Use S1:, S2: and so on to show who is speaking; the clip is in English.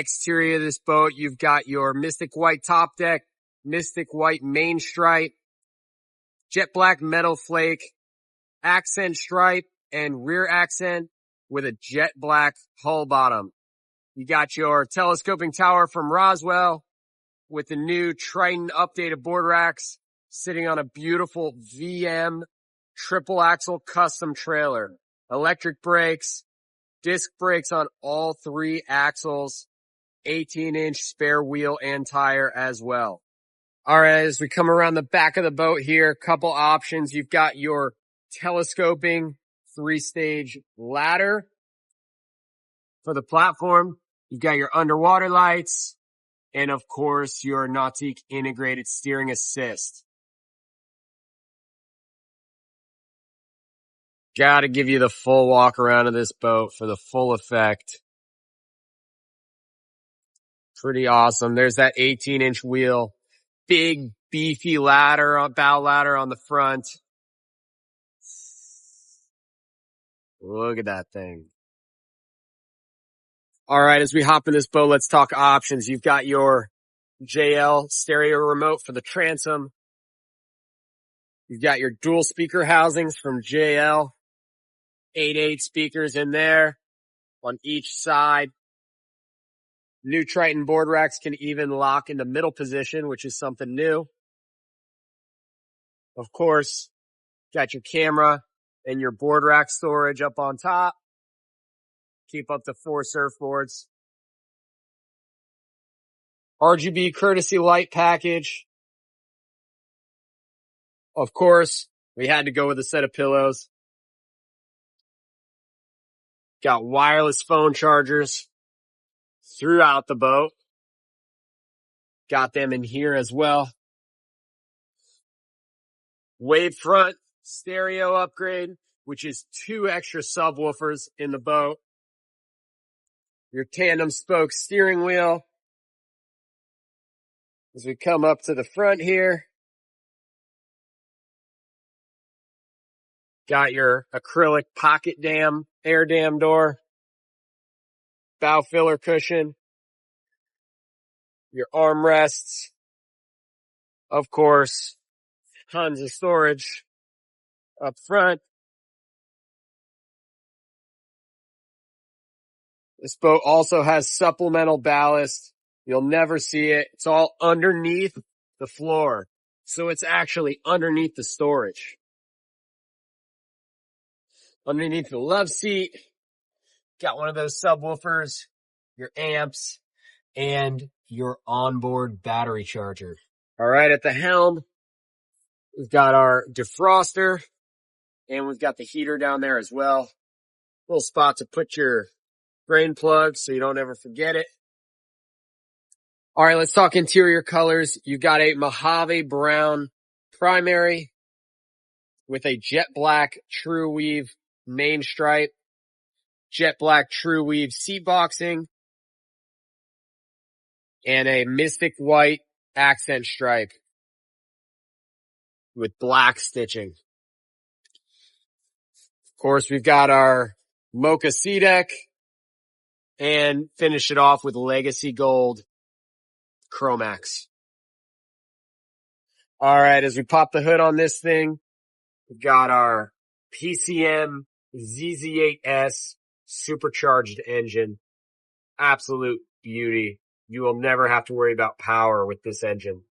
S1: Exterior of this boat, you've got your Mystic White top deck, Mystic White main stripe, jet black metal flake, accent stripe, and rear accent with a jet black hull bottom. You got your telescoping tower from Roswell with the new Triton updated board racks sitting on a beautiful VM triple axle custom trailer. Electric brakes, disc brakes on all three axles, 18-inch spare wheel and tire as well. All right, as we come around the back of the boat here, couple options. You've got your telescoping 3-stage ladder for the platform. You've got your underwater lights and, of course, your Nautique integrated steering assist. Got to give you the full walk around of this boat for the full effect. Pretty awesome. There's that 18-inch wheel. Big, beefy ladder, bow ladder on the front. Look at that thing. All right, as we hop in this boat, let's talk options. You've got your JL stereo remote for the transom. You've got your dual speaker housings from JL. 8 speakers in there on each side. New Triton board racks can even lock in the middle position, which is something new. Of course, got your camera and your board rack storage up on top. Keep up to 4 surfboards. RGB courtesy light package. Of course, we had to go with a set of pillows. Got wireless phone chargers throughout the boat. Got them in here as well. Wavefront stereo upgrade, which is 2 extra subwoofers in the boat. Your tandem spoke steering wheel. As we come up to the front here, got your acrylic pocket dam, air dam door, bow filler cushion, your armrests, of course, tons of storage up front. This boat also has supplemental ballast. You'll never see it. It's all underneath the floor. So it's actually underneath the storage. Underneath the love seat, got one of those subwoofers, your amps, and your onboard battery charger. All right, at the helm, we've got our defroster, and we've got the heater down there as well. Little spot to put your drain plug so you don't ever forget it. All right, let's talk interior colors. You've got a Mojave brown primary with a jet black true weave main stripe, jet black true weave seat boxing, and a Mystic White accent stripe with black stitching. Of course, we've got our mocha sea deck and finish it off with Legacy Gold Chromax. All right, as we pop the hood on this thing, we've got our PCM ZZ8S supercharged engine. Absolute beauty. You will never have to worry about power with this engine.